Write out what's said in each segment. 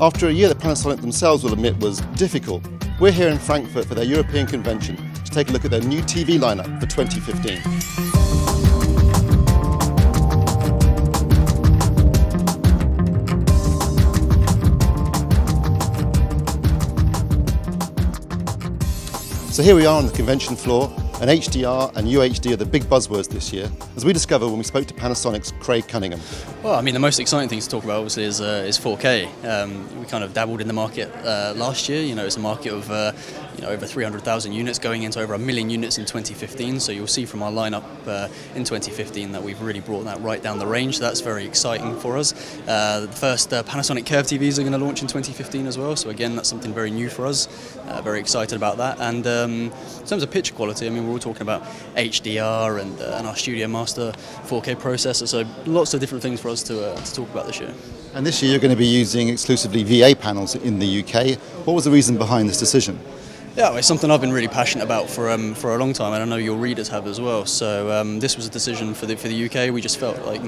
After a year that Panasonic themselves will admit was difficult, we're here in Frankfurt for their European Convention to take a look at their new TV lineup for 2015. So here we are on the convention floor, and HDR and UHD are the big buzzwords this year, as we discovered when we spoke to Panasonic's Craig Cunningham. Well, I mean, the most exciting thing to talk about obviously is 4K. We kind of dabbled in the market last year. You know, it's a market of over 300,000 units going into over 1 million units in 2015. So you'll see from our lineup in 2015 that we've really brought that right down the range. So that's very exciting for us. The first Panasonic Curve TVs are going to launch in 2015 as well. So again, that's something very new for us. Very excited about that. And in terms of picture quality, I mean, we're all talking about HDR and our Studio Master 4K processor. So lots of different things for us to talk about this year. And this year you're going to be using exclusively VA panels in the UK. What was the reason behind this decision? Yeah, it's something I've been really passionate about for a long time, and I know your readers have as well. So this was a decision for the UK. We just felt like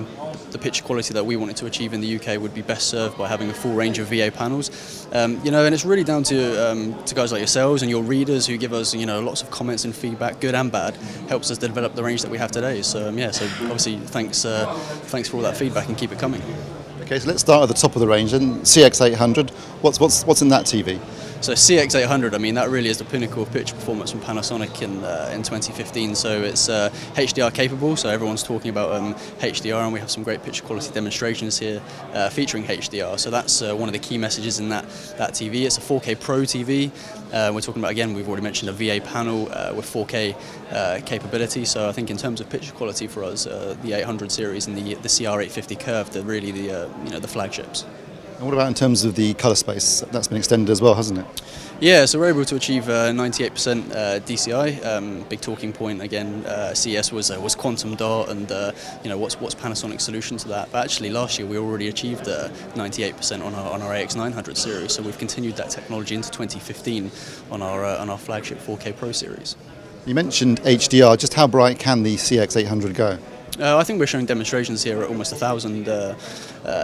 the picture quality that we wanted to achieve in the UK would be best served by having a full range of VA panels. And it's really down to guys like yourselves and your readers who give us lots of comments and feedback, good and bad, helps us develop the range that we have today. So so obviously thanks for all that feedback and keep it coming. Okay, so let's start at the top of the range and CX800. What's in that TV? So CX800, I mean, that really is the pinnacle of picture performance from Panasonic in 2015. So it's HDR capable, so everyone's talking about HDR, and we have some great picture quality demonstrations here featuring HDR. So that's one of the key messages in that TV. It's a 4K Pro TV. We're talking about, again, we've already mentioned a VA panel with 4K capability. So I think in terms of picture quality for us, the 800 series and the CR850 Curve, they're really the flagships. And what about in terms of the colour space? That's been extended as well, hasn't it? Yeah, so we're able to achieve 98% DCI. Big talking point again. CES was quantum dot, and what's Panasonic's solution to that? But actually, last year we already achieved 98% on our AX900 series. So we've continued that technology into 2015 on our flagship 4K Pro series. You mentioned HDR. Just how bright can the CX800 go? I think we're showing demonstrations here at almost 1,000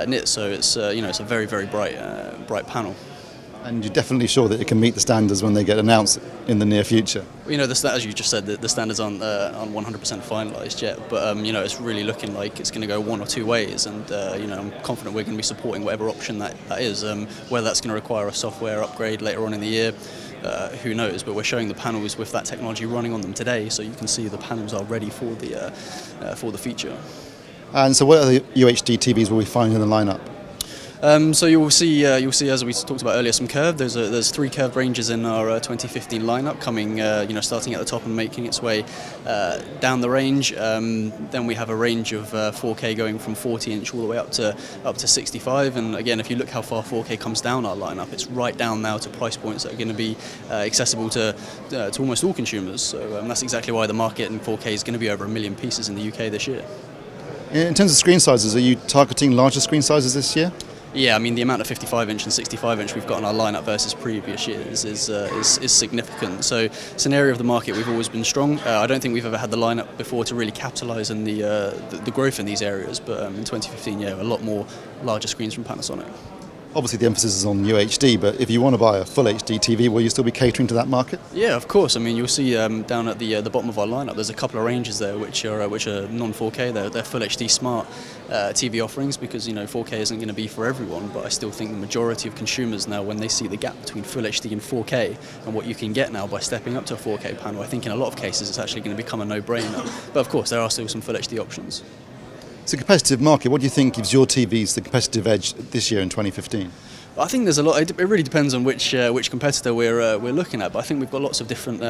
nits, so it's it's a very, very bright panel. And you're definitely sure that it can meet the standards when they get announced in the near future? As you just said, the standards aren't 100% finalised yet, but it's really looking like it's going to go one or two ways, and I'm confident we're going to be supporting whatever option that is. Whether that's going to require a software upgrade later on in the year, who knows? But we're showing the panels with that technology running on them today, so you can see the panels are ready for the feature. And so, what other UHD TVs will we find in the lineup? So you'll see, as we talked about earlier, some curved. There's 3 curved ranges in our 2015 lineup coming, starting at the top and making its way down the range. Then we have a range of 4K going from 40-inch all the way up to 65. And again, if you look how far 4K comes down our lineup, it's right down now to price points that are going to be accessible to almost all consumers. So that's exactly why the market in 4K is going to be over 1 million pieces in the UK this year. In terms of screen sizes, are you targeting larger screen sizes this year? Yeah, I mean, the amount of 55-inch and 65-inch we've got in our lineup versus previous years is significant. So it's an area of the market we've always been strong. I don't think we've ever had the lineup before to really capitalise on the growth in these areas. But in 2015, a lot more larger screens from Panasonic. Obviously the emphasis is on UHD, but if you want to buy a full HD TV, will you still be catering to that market? Yeah, of course. I mean, you'll see down at the bottom of our lineup, there's a couple of ranges there which are non-4K. They're full HD smart TV offerings, because 4K isn't going to be for everyone, but I still think the majority of consumers now, when they see the gap between full HD and 4K and what you can get now by stepping up to a 4K panel, I think in a lot of cases it's actually going to become a no-brainer. But of course, there are still some full HD options. It's a competitive market. What do you think gives your TVs the competitive edge this year in 2015? I think there's a lot. It really depends on which competitor we're looking at, but I think we've got lots of different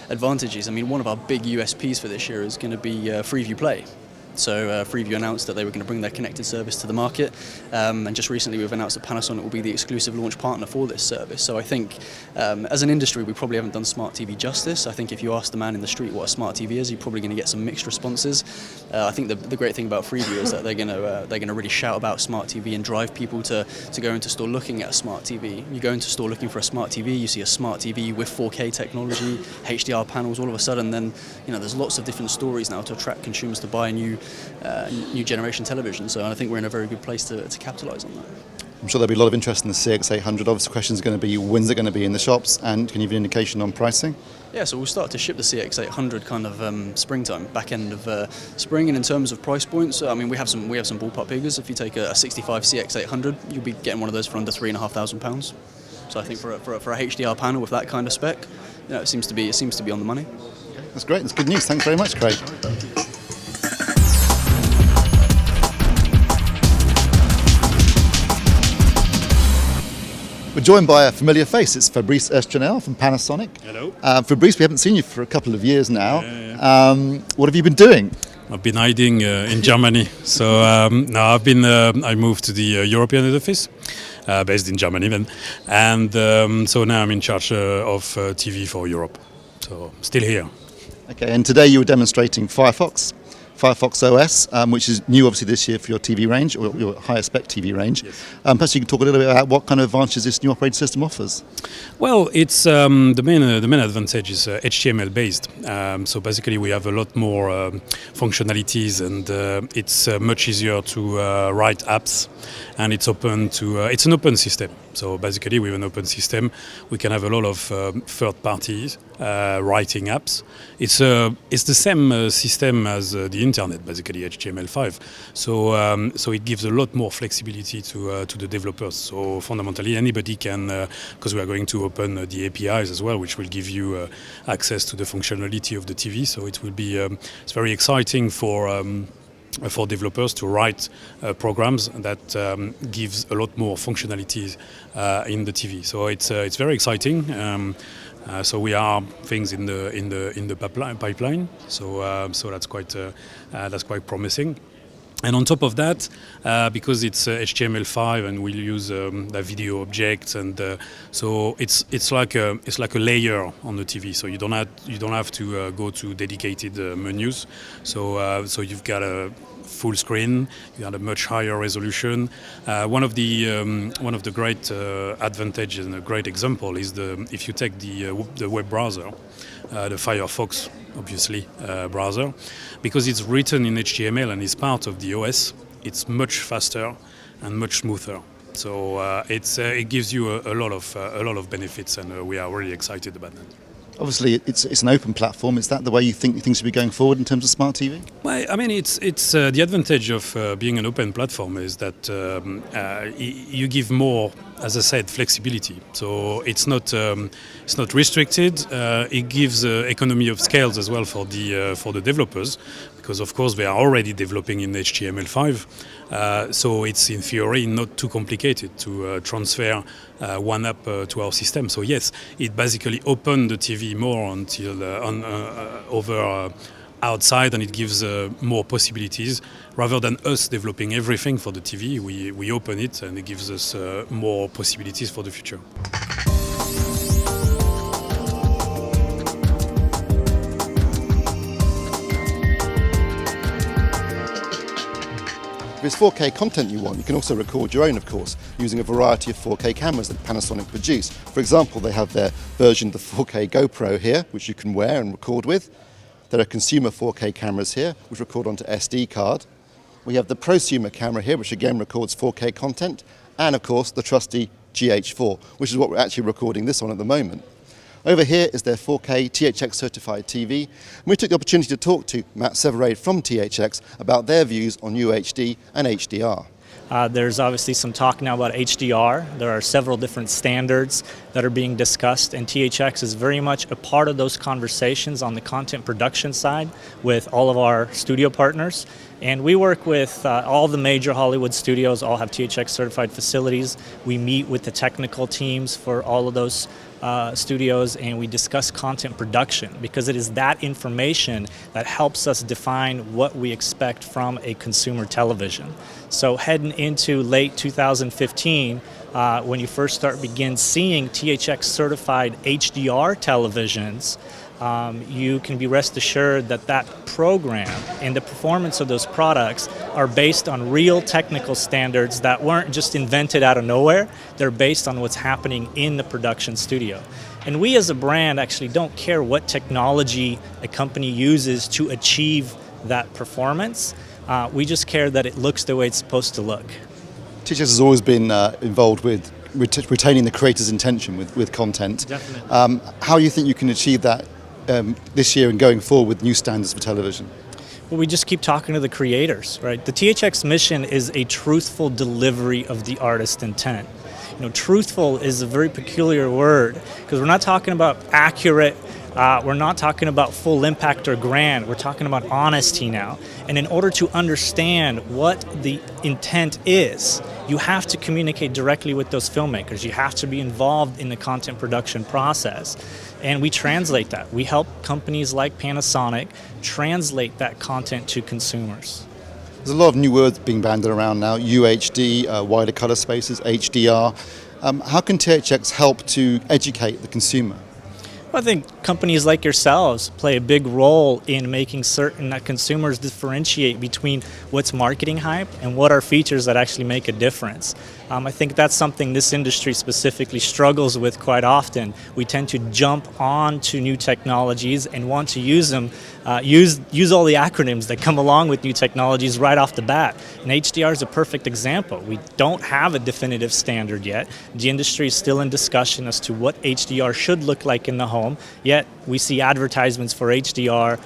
advantages. I mean, one of our big USPs for this year is going to be Freeview Play. So Freeview announced that they were going to bring their connected service to the market, and just recently we've announced that Panasonic will be the exclusive launch partner for this service. So I think as an industry we probably haven't done smart TV justice. I think if you ask the man in the street what a smart TV is, you're probably going to get some mixed responses. I think the great thing about Freeview is that they're going to really shout about smart TV and drive people to go into store looking at a smart TV. You go into store looking for a smart TV, you see a smart TV with 4K technology, HDR panels. All of a sudden, then there's lots of different stories now to attract consumers to buy a new generation television. So I think we're in a very good place to capitalise on that. I'm sure there'll be a lot of interest in the CX800. Obviously, the question is going to be, when's it going to be in the shops, and can you give an indication on pricing? Yeah, so we'll start to ship the CX800 kind of springtime, back end of spring. And in terms of price points, I mean, we have some ballpark figures. If you take a 65 CX800, you'll be getting one of those for under £3,500. So I think for a HDR panel with that kind of spec, you know, it seems to be on the money. That's great. That's good news. Thanks very much, Craig. We're joined by a familiar face. It's Fabrice Eschanel from Panasonic. Hello. Fabrice, we haven't seen you for a couple of years now. Yeah. What have you been doing? I've been hiding in Germany. So now I moved to the European head office, based in Germany then. And so now I'm in charge of TV for Europe. So still here. Okay, and today you were demonstrating Firefox OS, which is new obviously this year for your TV range, or your higher spec TV range. Yes. Perhaps you can talk a little bit about what kind of advantages this new operating system offers. Well, it's the main advantage is HTML based. So basically, we have a lot more functionalities, and it's much easier to write apps, and it's open to. It's an open system. So basically, with an open system, we can have a lot of third parties writing apps. It's the same system as the internet, basically HTML5. So it gives a lot more flexibility to the developers. So fundamentally, anybody can, because we are going to open the APIs as well, which will give you access to the functionality of the TV. So it will be it's very exciting for developers to write programs that gives a lot more functionalities in the TV. So it's very exciting. So we are things in the pipeline. So that's quite promising. And on top of that, because it's HTML5 and we'll use the video objects, and so it's like a layer on the TV. So you don't have to go to dedicated menus. So you've got a full screen. You have a much higher resolution. One of the great advantages and a great example is if you take the web browser, the Firefox obviously browser, because it's written in HTML and is part of the OS. It's much faster and much smoother. So it gives you a lot of benefits, and we are really excited about that. Obviously, it's an open platform. Is that the way you think things should be going forward in terms of smart TV? Well, I mean, it's the advantage of being an open platform is that you give more, as I said, flexibility. So it's not restricted. It gives economy of scales as well for the developers, because of course they are already developing in HTML5. So it's in theory not too complicated to transfer one app to our system. So yes, it basically opened the TV more until over outside, and it gives more possibilities. Rather than us developing everything for the TV, we open it, and it gives us more possibilities for the future. If it's 4K content you want, you can also record your own, of course, using a variety of 4K cameras that Panasonic produce. For example, they have their version of the 4K GoPro here, which you can wear and record with. There are consumer 4K cameras here, which record onto SD card. We have the prosumer camera here, which again records 4K content. And of course, the trusty GH4, which is what we're actually recording this on at the moment. Over here is their 4K THX certified TV. And we took the opportunity to talk to Matt Severade from THX about their views on UHD and HDR. There's obviously some talk now about HDR. There are several different standards that are being discussed, and THX is very much a part of those conversations on the content production side with all of our studio partners. And we work with all the major Hollywood studios, all have THX certified facilities. We meet with the technical teams for all of those studios, and we discuss content production, because it is that information that helps us define what we expect from a consumer television. So heading into late 2015, when you first begin seeing THX certified HDR televisions, you can be rest assured that that program and the performance of those products are based on real technical standards that weren't just invented out of nowhere. They're based on what's happening in the production studio. And we as a brand actually don't care what technology a company uses to achieve that performance. We just care that it looks the way it's supposed to look. THS has always been involved with retaining the creator's intention with content. Definitely. How do you think you can achieve that this year and going forward with new standards for television? Well, we just keep talking to the creators, right? The THX mission is a truthful delivery of the artist's intent. You know, truthful is a very peculiar word because we're not talking about accurate, we're not talking about full impact or grand, we're talking about honesty now. And in order to understand what the intent is, you have to communicate directly with those filmmakers. You have to be involved in the content production process. And we translate that. We help companies like Panasonic translate that content to consumers. There's a lot of new words being bandied around now, UHD, wider color spaces, HDR. How can THX help to educate the consumer? Well, I think companies like yourselves play a big role in making certain that consumers differentiate between what's marketing hype and what are features that actually make a difference. I think that's something this industry specifically struggles with quite often. We tend to jump on to new technologies and want to use them, use all the acronyms that come along with new technologies right off the bat. And HDR is a perfect example. We don't have a definitive standard yet. The industry is still in discussion as to what HDR should look like in the home, yet we see advertisements for HDR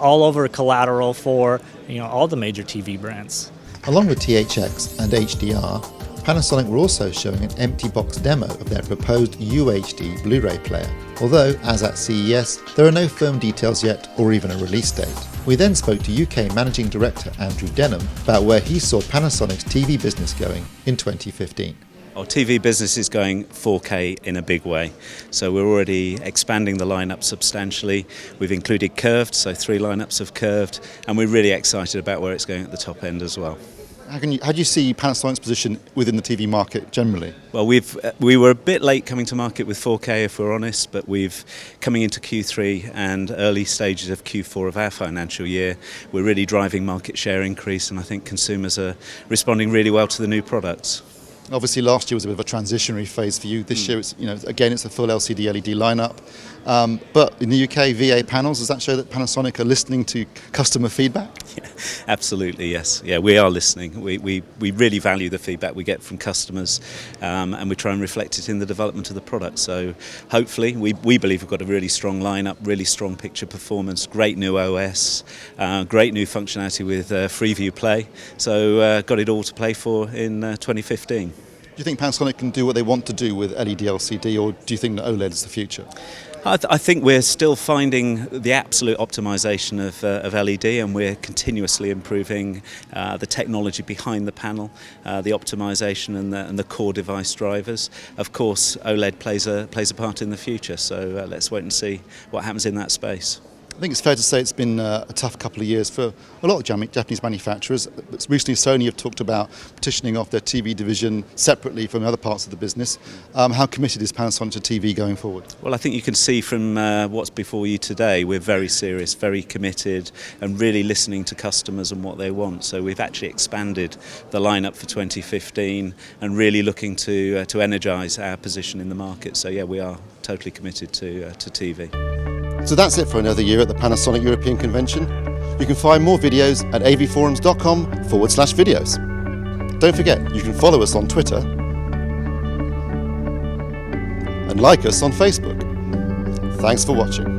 all over collateral for all the major TV brands. Along with THX and HDR, Panasonic were also showing an empty box demo of their proposed UHD Blu-ray player. Although, as at CES, there are no firm details yet or even a release date. We then spoke to UK Managing Director Andrew Denham about where he saw Panasonic's TV business going in 2015. Our TV business is going 4K in a big way, so we're already expanding the lineup substantially. We've included curved, so 3 lineups of curved, and we're really excited about where it's going at the top end as well. How do you see Panasonic's position within the TV market generally? Well, we were a bit late coming to market with 4K, if we're honest, but we've coming into Q3 and early stages of Q4 of our financial year, we're really driving market share increase, and I think consumers are responding really well to the new products. Obviously, last year was a bit of a transitionary phase for you. This year, it's it's a full LCD LED lineup. But in the UK, VA panels, does that show that Panasonic are listening to customer feedback? Yeah, absolutely, yes. Yeah, we are listening. We really value the feedback we get from customers, and we try and reflect it in the development of the product. So hopefully, we believe we've got a really strong lineup, really strong picture performance, great new OS, great new functionality with Freeview Play. So got it all to play for in 2015. Do you think Panasonic can do what they want to do with LED LCD, or do you think that OLED is the future? I think we're still finding the absolute optimization of LED, and we're continuously improving the technology behind the panel, the optimization and the core device drivers. Of course, OLED plays a part in the future, so let's wait and see what happens in that space. I think it's fair to say it's been a tough couple of years for a lot of Japanese manufacturers. Recently, Sony have talked about petitioning off their TV division separately from other parts of the business. How committed is Panasonic to TV going forward? Well, I think you can see from what's before you today, we're very serious, very committed, and really listening to customers and what they want. So we've actually expanded the lineup for 2015 and really looking to energise our position in the market. So yeah, we are totally committed to TV. So that's it for another year at the Panasonic European Convention. You can find more videos at avforums.com/videos. Don't forget, you can follow us on Twitter and like us on Facebook. Thanks for watching.